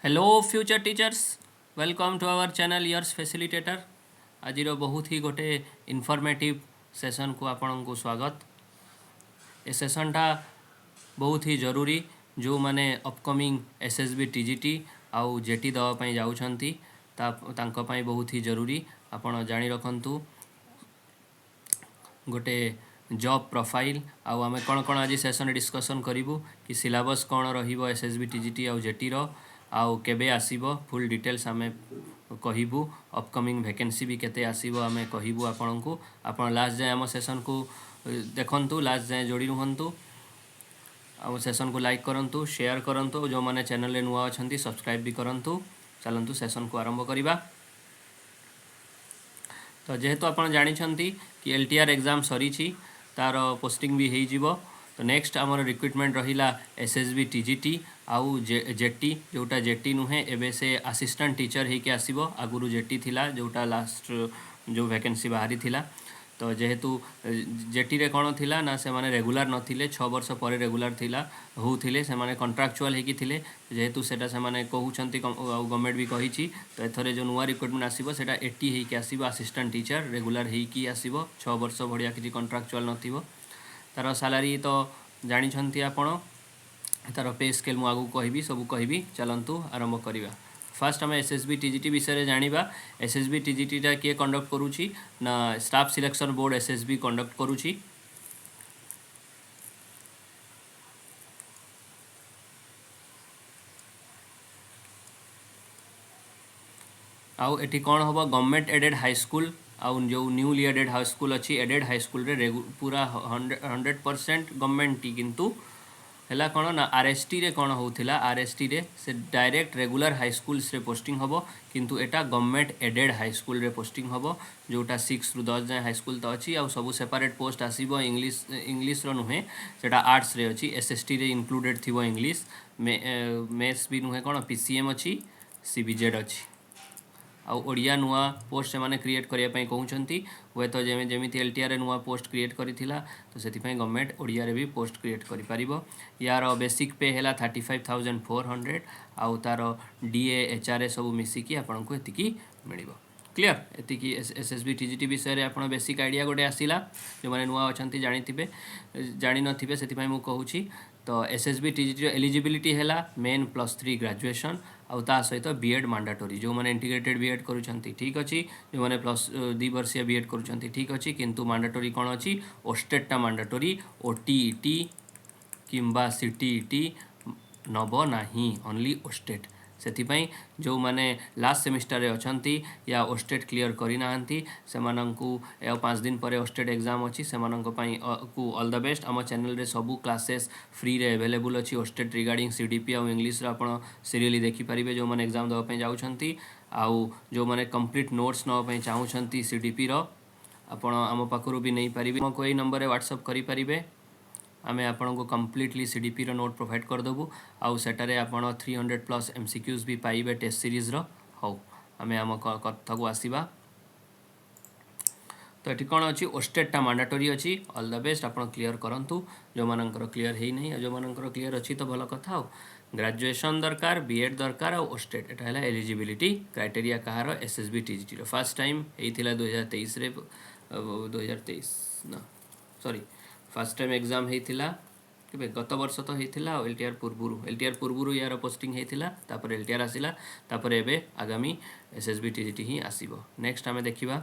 Hello future teachers, welcome to our channel years facilitator. आज बहुत ही गोटे इनफॉर्मेटिव सेशन को आपण को स्वागत। ए सेशनटा बहुत ही जरूरी जो माने अपकमिंग एसएसबी टीजीटी आउ जेटी दवाई जाऊँगी तांको बहुत ही जरूरी। आपण जानी रखंतु गोटे जॉब प्रोफाइल आउ आमे कौन कौन आज सेशन डिस्कसन करूँ कि सिलेबस कौन रहिबो एसएसबी टीजीटी आउ जेटी रो आउ केबे आसीबो फुल डिटेल्स आमे कहबू। अपकमिंग वैकेंसी भी केते आसीबो आमे कहबू आपन को। आपन लास्ट जाए आम सेशन को देखंतु, लास्ट जाए जोड़ी रुहंतु। आम सेशन को लाइक करंतु, शेयर करंतु, जो माने चैनल रे नुआ अछंती सब्सक्राइब भी करंतु। चलंतु सेशन को आरंभ करिबा। तो जेहेतु आप जानी कि एलटीआर एग्जाम सरी तार पोस्टिंग भी हो। तो नेक्स्ट आमर रिक्रुटमेंट रहिला एसएसबी टीजीटी आउ जेटी, जोटा जेटी नुहे एबे से असिस्टेंट टीचर होके आसीबो। आगुरु जेटी थिला जोटा लास्ट जो वैकेंसी बाहरी थिला। तो जेहेतु जेटी रे कौन थिला ना से माने रेगुलर नथिले, 6 वर्ष पर रेगुलर थिला होउथिले, से माने कॉन्ट्रैक्चुअल हेकी थिले। जेहेतु सेटा से माने कहउछंती गवर्नमेंट भी कहिछि। तो एथरे जो नुआ रिक्रुटमेंट आसीबो सेटा 80 हेकी आसीबो, असिस्टेंट टीचर रेगुलर हेकी आसीबो। 6 वर्ष भड़िया किछि कॉन्ट्रैक्चुअल नथिबो। तार सैलरी तो जानिछंती आपण, तार पे स्केल मु आगु कहबी, सब कहबी। चलंतु आरंभ करिबा। फास्ट आम एसएसबी टीजीटी विषय जानिबा। एसएसबी टीजीटीटा किए कंडक्ट करुछि ना staff selection board SSB conduct करुछि। आउ एटी कौन हम गवर्नमेंट एडेड हाई स्कूल आउ जो न्यूली एडेड हाई स्कूल अच्छी एडेड हाई स्कूल रे पूरा 100% गवर्नमेंट टी, किंतु है कौन ना आरएसटी रे कौन होता आरएसटी रे से डायरेक्ट रेगुलर हाई स्कूल्स रे पोस्टिंग हम, किंतु एटा गवर्नमेंट एडेड हाई स्कूल रे पोस्टिंग हम, जोटा 6 रु 10 जाए हाई स्कूल तो अच्छी। आउ सब सेपरेट पोस्ट आसीबो। इंग्लिश रो नुहे, सेटा आर्ट्स रे अच्छी। एसएसटी रे इंक्लूडेड थिबो इंग्लिश। मेथ्स भी नुहे, कौन पीसीएम अच्छी, सीबीजेड अच्छी। आउ ओडिया नुआ पोस्ट से माने क्रिएट करिया पई कहउछंती। वे तो जेमिति एलटीआर रे नुआ पोस्ट क्रिएट करिथिला, तो सेति पई गवर्नमेंट ओडिया रे भी पोस्ट क्रिएट करि पारिबो। यार बेसिक पे हैला 35,400 आउ तार डीए एचआरए सब मिसी की आपन को एतिकी मिलिबो। क्लियर? एतिकी एसएसबी टीजीटी विषय रे आपन बेसिक आइडिया गोटे आसिला। जो माने नुआ अछंती जानिथिबे, जानि नथिबे सेति पई मु कहउछि। तो एसएसबी टीजीटी एलिजिबिलिटी हैला मेन +3 ग्रेजुएशन आउ ता सहित बीएड मैंडेटरी। जो माने इंटीग्रेटेड बीएड करूछंती ठीक अछि, जो माने +2 वर्षीय बीएड करूछंती ठीक अछि, किंतु मैंडेटरी कौन अछि? ओस्टेटटा मैंडेटरी। ओटीईटी किंबा सीटीईटी नब नाही, ओनली ओस्टेट। सेथिपाई जो माने लास्ट सेमिस्टर रे अछंती या ओस्टेट क्लियर करि नाहंती सेमानंकु 5 दिन पर ओस्टेट एग्जाम अछि, सेमानंक पई को ऑल द बेस्ट। आम चैनल रे सबु क्लासेस फ्री रे अवेलेबल अछि ओस्टेट रिगार्डिंग सीडीपी आउ इंग्लिश रे आपण सीरियली देखि परिबे। जो माने एग्जाम दवा पई जाउछंती आउ जो माने कंप्लीट नोट्स नवा पई चाहुछंती सीडीपी रो, आपण आम पाखरु भी नै परिबे। हम कोई नंबर रे व्हाट्सएप करि परिबे। आमे आपन को कम्प्लीटली सीडीपी रो नोट प्रोवाइड कर देबू। आउ सेटारे आपण 300+ एमसीक्यूज भी पाइबे टेस्ट सीरीज रो। हो आमे आम कथा को आसीबा। तो ये कौन अच्छी ओस्टेटा मैंडेटरी अच्छी। ऑल द बेस्ट, आप क्लियर करंतु। जो मानकर क्लियर है नहीं, जो मानकर क्लियर अच्छी तो भल कथा। ग्रेजुएशन दरकार, बीएड दरकार और ओस्टेट, एटा है एलिजिबिलिटी क्राइटेरिया कहार एसएसबी टीजीटी रो। फर्स्ट टाइम होता 2023 रे 2023 ना सॉरी फर्स्ट टाइम एग्जाम होता के गत वर्ष तो होता एलटीआर पूर्व यार पोस्टिंग होता, तापर एलटीआर आसिला, तापर एबे आगामी एसएसबी टीजीटी ही आसीबो। नेक्स्ट आमे देखिबा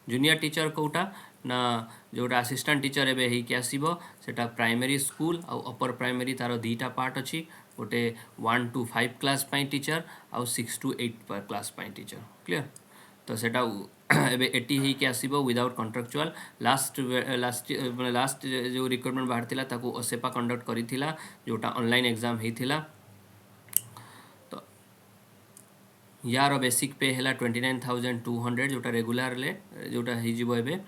जूनियर टीचर कोटा ना जोटा असिस्टेंट टीचर एबे ही के आसीबो। सेटा प्राइमरी स्कूल और अपर प्राइमरी तार दीटा पार्ट अच्छी। गोटे 1 to 5 क्लास पाई टीचर आउ 6 to 8 class pi teacher. Clear? तो सेटा एबे 80 ही के आसीबो विदाउट कॉन्ट्रैक्चुअल। लास्ट जो रिक्रुटमेंट बाहर थिला ताकू ओसेपा कंडक्ट करिथिला, जोटा ऑनलाइन एग्जाम हेथिला। तो यार बेसिक पे हैला 29,200, जोटा रेगुलर ले जोटा ही जीवो एबे।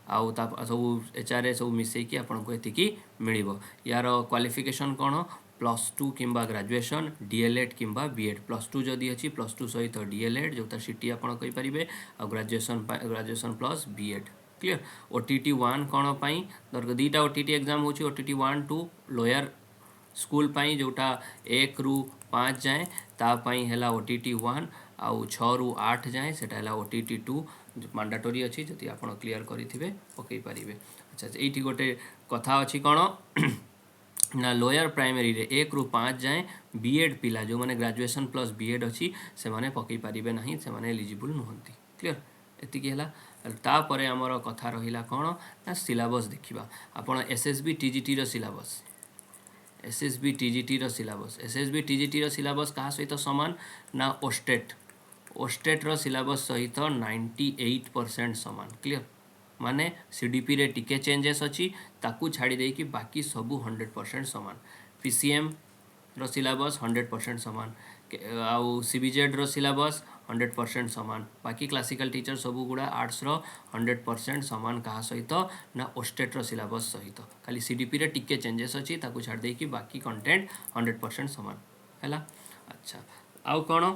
आउ ता सब एचआरए सब मिसई की आपन को एतिकी मिलिबो। यार क्वालिफिकेशन कोन? +2 किंबा ग्रेजुएशन, डीएलएड किंबा बीएड। +2 जदि अच्छी +2 सहित डीएलएड जोटा सीटी आपन कहि परिबे, आ graduation plus BEd. Clear? OTT 1 कौन पाई दीटा ओटीटी एग्जाम होची। ओटीटी 1 2 लोअर स्कूल पाई, जोटा 1 रु 5 जाए तापाई है OTT 1 आउ 6 ରୁ 8 जाए सेटा है OTT 2 मैंडेटरी अच्छी जदि आप क्लीयर करेंगे पकई पारे। अच्छा ये गोटे कथा अच्छी कौन ना लोअर प्राइमरी रे 1 ରୁ 5 जाए बीएड पिला जो मैंने ग्रेजुएशन प्लस बीएड अच्छी से माने पकई पारे ना से माने एलिजिबल नुहंती। क्लियर एतिकी है तापर आमर कथा रहा कौन ना सिलेबस देखा आपड़ एसएसबी टीजीटी रो सिलेबस एसएसबी टीजीटी रो सिलेबस एसएसबी टीजीटी रो सिलेबस क्या सहित सामान ना ओस्टेट रो सिलेबस सहित 98% सामान। क्लियर माने सीडीपी रे टिके चेंजेस अच्छी ताकू छाड़ी दे कि बाकी सबू 100% सामान। पीसीएम रो सिलेबस 100% सामान आउ सीबीजेड रो सिलेबस 100% सामान बाकी क्लासिकल टीचर सबू गुड़ा आर्ट्स रो 100% सामान कहा सहित ना ओस्टेट रो सिलेबस सहित खाली सीडीपी रे टिके चेंजेस अच्छी ताकू छाड़ दे कि बाकी कंटेंट 100% सामान है। अच्छा आउ कौन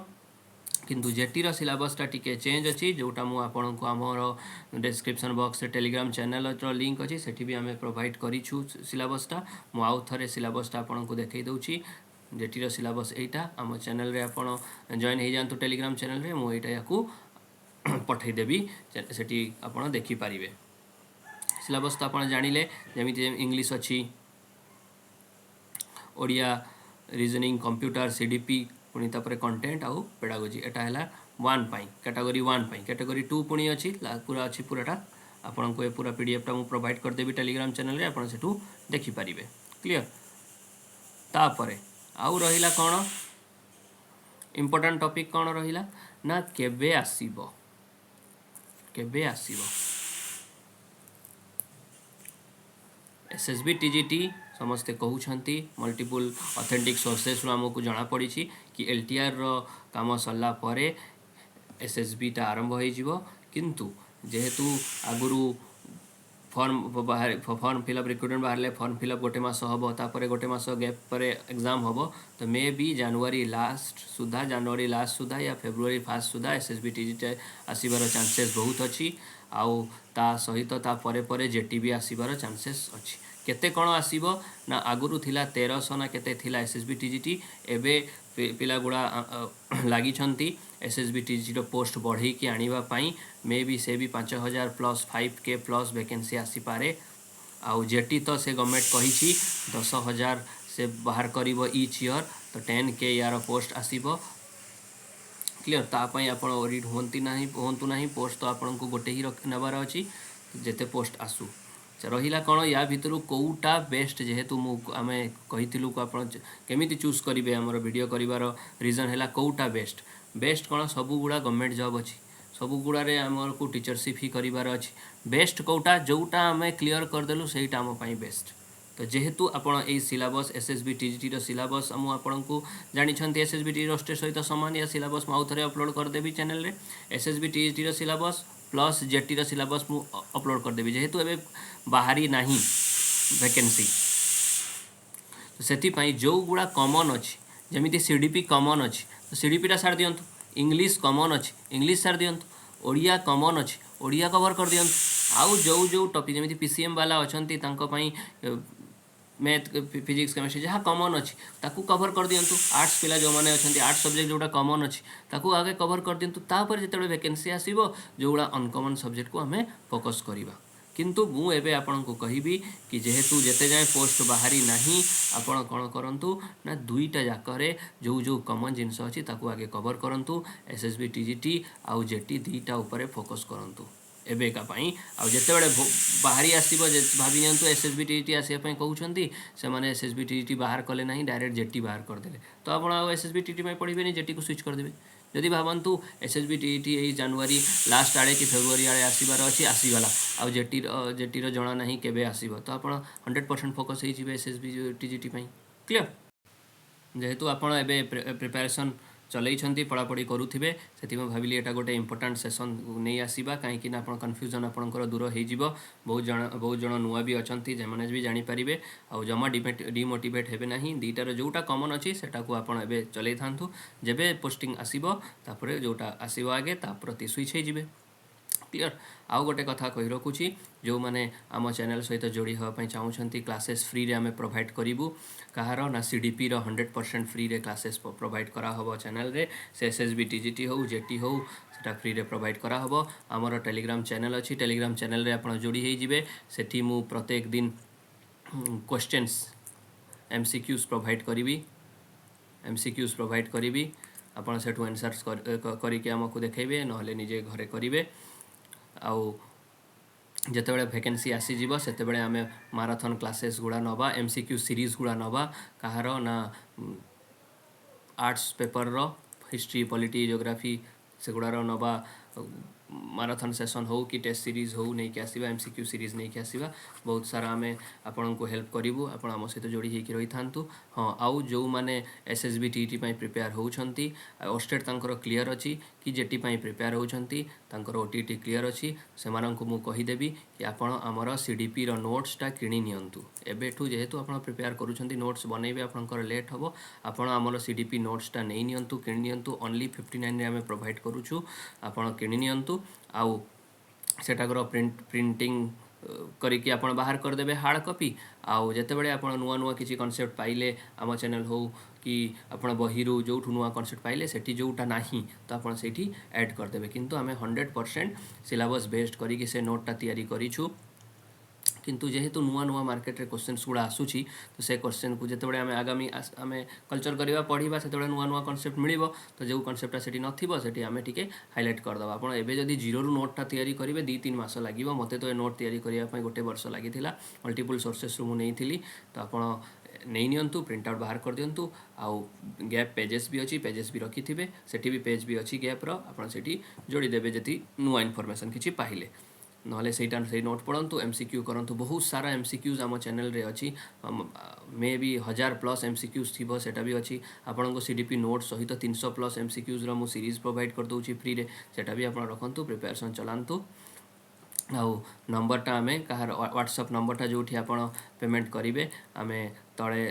किंतु जेटीर सिलेबसटा टिके चेंज अच्छी जोटा मु आपन को आमर डिस्क्रिप्शन बॉक्स से टेलीग्राम चैनल लिंक अच्छी सेठी भी आम प्रोवाइड करूँ सिलेबसटा मु आउ थे सिलेबसटा आपन को देखई दूची जेटीर सिलेबस एटा आम चैनल रे आपन जॉइन हो जातु टेलीग्राम चैनल रे मु एटा याकू पठेदेवी सेठी आपन देखि पारिबे। सिलेबस तो आपन जानिले जेमिति इंग्लिश अच्छी ओडिया रीजनिंग कंप्यूटर सीडीपी पुणी तापर कंटेंट आउ पेडागोजी एटा है 1 पाई कैटेगरी 1 पाई कैटेगरी 2 पुणी अच्छी पूरा अच्छी पूराटा आपन को पूरा पीडीएफ टा मु प्रोवाइड कर देबी टेलीग्राम चैनल रे आपन सेठू देखि पारिबे। क्लियर तापरे आउ रहिला कौन इम्पोर्टेंट टॉपिक कौन रहिला ना केबे आसीबो एसएसबी टीजीटी समस्ते कहउछंती मल्टीपल ऑथेंटिक सोर्सेस रो हमको जना पड़ी कि एलटीआर रो काम सरला परे एसएसबी टा आरंभ हो जिवो किंतु जेहेतु आगुरु फॉर्म फिलअप रिक्रुटमेंट बाहर फॉर्म फिलअप गोटे मास हम तापर गोटे मास गैप पर एग्जाम हम तो मे बी जनवरी लास्ट सुधा या फेब्रुआरी फास्ट सुधा एसएसबी टीजीटी आसबार चांसेस बहुत अच्छी आउ ता सहित ता परे परे जेटी भी आसबार चांसेस अच्छी केते कौन आसीबो ना आगुरु थिला 1300 ना केते थिला एसएसबी टीजीटी एबे पिला गुड़ा लगी एसएसबी टीजीटी रो पोस्ट बढ़ई कि आनिबा पई मे बी से भी 5000 प्लस 5K प्लस वैकेंसी आसी पारे आउ जेटी तो से गवर्नमेंट कही 10,000 से बाहर करिवो ईच ईयर तो 10K यार पोस्ट आसीबो। क्लियर तापाई आप ओरिड होंतु नहीं पोस्ट तो आपन को गोटे ही नबार अच्छी जेते पोस्ट आसू रहिला कौन या भितर कौटा बेस्ट जेहेतु आम कहीलु केमी चूज करेंगे आमर वीडियो करार रिजन है कौटा बेस्ट कौन सबू गुड़ा गवर्नमेंट जॉब अच्छी सबू गुड़े आमर को टीचरशिप ही करार अच्छी बेस्ट कौटा जोटा आम क्लीयर करदेलु से आम बेस्ट तो जेहेतु आपड़ ये सिलेबस एसएसबी टीजीटी रो सिलेबस आपन को जानी एसएसबी टी रोस्टेट सहित सामान या सिलेबस आउ थे अपलोड करदेवी चैनल रे एसएसबी टीजीटी रो सिलेबस प्लस जेटी रो सिलेबस मु अपलोड करदेवी जेहेतु एबे बाहरी नहीं वैकेंसी तो से जो गुड़ा कमन अच्छी जमीती सीडीपी कमन अच्छी तो सीडीपीटा सार दिंतु इंग्लिश कमन अच्छी इंग्लिश सार दिंतु ओडिया कमन अच्छी ओडिया कवर कर दिंतु आउ जो टॉपिक जमीती पीसीएम वाला अच्छा मैथ फिजिक्स केमिस्ट्री जहाँ कमन अच्छी ताकू कवर कर दिंतु आर्ट्स पिला जो मैंने अच्छा आर्ट्स सब्जेक्ट जोटा कमन अच्छी ताकू आगे कवर कर दिंतु तापर जिते वैकेंसी आसो जोड़ा अनकमन सब्जेक्ट को आम फोकस करवा किंतु मु एबे आपन को कहिबी कि जेहेतु जेते जाए पोस्ट बाहरी नहीं आपन कौन करंतु ना दुईटा जाकरे जो कमन जिनस अच्छी ताकू आगे कवर करंतु एसएसबी टीजीटी आउ जेटी दुईटा उपरे फोकस करंतु एबेका पाई आ जेतेबेले बाहरी आसीबो भाभी नियंतु एसएसबी टीजीटी आसिया पाई कहउछंती से माने एसएसबी टीजीटी बाहर कले नहीं डायरेक्ट जेटी बाहर कर देले तो आपण आ एसएसबी टीजीटी में पढ़िबेनी जेटी को स्विच कर देबे जदि भावन्तु एसएसबी टीजीटी ए जनवरी लास्ट आड़े कि फेब्रुआरी आड़े आसीबार अछि आसीगला आ जेटीर जना नहीं केबे आसीबो तो आपण 100% फोकस हो जिवे एसएसबी टीजीटी पाई। क्लियर जेहेतु आपण एबे प्रिपरेशन चलई पढ़ापढ़ी करुवे से भाविली एटा गोटे इंपोर्टाट सेसन नहीं आसवा कहीं आप कन्फ्यूजन आपंकर दूर हो बहुत जन नुआ भी अच्छा जो भी जानीपारे आ जमा डिमोटिवेट हे ना दुईटार जोटा कमन अच्छी से चलई था जब पोस्टिंग आसो जोटा आसो आगे ता प्रति स्विच हो। क्लियर। आउ गोटे कथा कही रखुची जो मैंने आम चैनल सहित जोड़ी हाँपाई चाहूँगी क्लासेस फ्री रे आम प्रोवाइड करूँ कहार ना सीडीपी 100% फ्री रे क्लासेस प्रोवाइड कराहब चैनल रे से एसएसबी टीजीटी हो जेटी हो सेटा फ्री रे प्रोवाइड कराहब। आमर टेलीग्राम चैनल अच्छी टेलीग्राम चैनल रे आप जोड़ी होइजिबे सेठी मु प्रत्येक दिन क्वेश्चंस एमसीक्यूज प्रोवाइड करी एमसीक्यूज प्रोवाइड करी आपड़ से आंसर्स करके आमको देखेबे नहले निजे घरे करेंगे। आउ जितेबाला वैकेंसी आसीज से आम माराथन क्लासेस गुड़ा नवा एमसीक्यू सीरीज गुड़ा नवा कहार ना आर्ट्स पेपर रो हिस्ट्री पॉलिटी ज्योग्राफी से गुड़ार नवा माराथन सेशन हो कि टेस्ट सीरीज हो नहीं कि आसवा एमसीक्यू सीरीज नहीं कि आसवा बहुत सारा आम आपण को हेल्प करूँ आप आम सहित जोड़ी होकर रही था। हाँ आउ जो मैंने एसएसबी टीटी प्रिपेयर होती ओस्टेट क्लीयर अच्छी कि जेटी प्रिपेयर होती ओटीटी क्लीयर अच्छी से मु कहीदेवी कि आपण आमर सीडीपी रो नोट्सटा किणी नियंतु एबेठू जेहेतु आप प्रिपेयर करुँच नोट्स बनइबे आपंकर लेट हम आपण आमर सीडीपी नोट्सटा नहीं नियंतु किणी नियंतु ओनली 59 रे आम प्रोवाइड करुचु आपण किणी नियंतु आउ सेटाकर प्रिंटिंग करिकी आपण बाहर करदेबे हार्ड कॉपी आउ जेतेबेले आपण नुआ नुआ किसी कॉन्सेप्ट पाइले आम चैनल हो कि आपण बहिरू जो नुआ कॉन्सेप्ट पाइले सेठी जोटा नाही तो आपण सेठी ऐड करदेबे किंतु आमे 100% सिलेबस बेस्ड करिकी से नोटटा तैयारी करिछु किंतु जेहेतु नुआ नुआ मार्केट रे क्वेश्चंस गुड़ा आसूची तो से क्वेश्चन को जिते आम आगामी आम कल्चर करवा पढ़ा से नुआ नुआ कॉन्सेप्ट मिल तो जो कॉन्सेप्टा से नथिबो सेठी आम टिके हाइलाइट करदबा। आपण एबे जदी जीरो रु नोटटा तैयारी करेंगे 2-3 मास लगे मते तो ए नोट तैयारी करने गोटे वर्ष लगी मल्टीपल सोर्सेस रु नहीं तो आपण नहीं नियंतु प्रिंट आउट बाहर कर दियंतु आउ गैप पेजेस भी अच्छी पेजेस भी रखी थे सेठी भी पेज भी अच्छी गैप रो सेठी जोड़ी देबे जति नुआ इनफॉरमेशन किछि पाहिले नहले सेटा से नोट पढ़ंतु एमसीक्यू करंतु बहुत सारा एमसीक्यूज आम चैनल रे अच्छी मे भी 1000+ एमसीक्यूज थी सेटा भी अच्छी आपण को सीडीपी नोट सहित 300+ एमसीक्यूज रो मु सीरीज प्रोवाइड कर दूची फ्री रे सेटा भी आपण रखंतु प्रिपरेशन चलांतु। आउ नंबरटा आम कहार व्हाट्सएप नंबरटा जो आपण पेमेंट करेंगे आम तले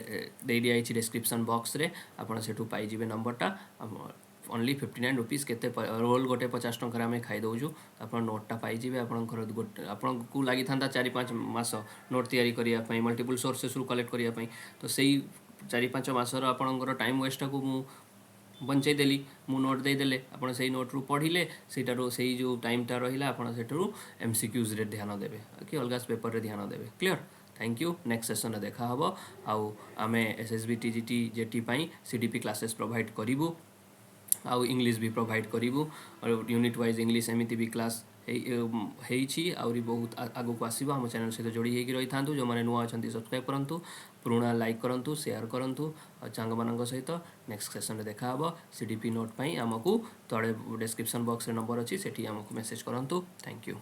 दे दिया डिस्क्रिप्शन बॉक्स रे आपण सेठू पाइबे नंबरटा ओनली 59 रुपीज केते रोल गोटे 50 टंकार आम खाई दौचु आप नोटटा पाइबे आपको लगी था 4-5 मास नोट तैयारी करने मल्टीपल सोर्सेस रु कलेक्ट करने तो सही 4-5 मासर आपंकर टाइम वेस्टा को मु बंचेदेली मु नोट देदेले आप से नोट रु पढ़िले सेटारू से जो टाइमटा रहा आपू एमसीक्यूज रे ध्यान देवे कि अलग पेपर रे ध्यान देवे। Clear thank you next session देखा हम आउ आम SSB TGT jetty CDP classes provide करूँ आउ इंग्लिश भी प्रोवाइड करूँ और यूनिट वाइज इंग्लिश एमती भी क्लास आउरी बहुत आगू को आसो आम चैनल सहित जोड़ी होकर रही था जो मैंने नुआ अच्छा सब्सक्राइब करूँ पुराणा लाइक करूँ शेयर करूँ और सांग मान सहित नेक्स्ट सेशन में देखा सीडीपी नोट आमको तले डिस्क्रिप्शन बॉक्स रे नंबर अच्छी से आमको मेसेज करूँ। Thank you.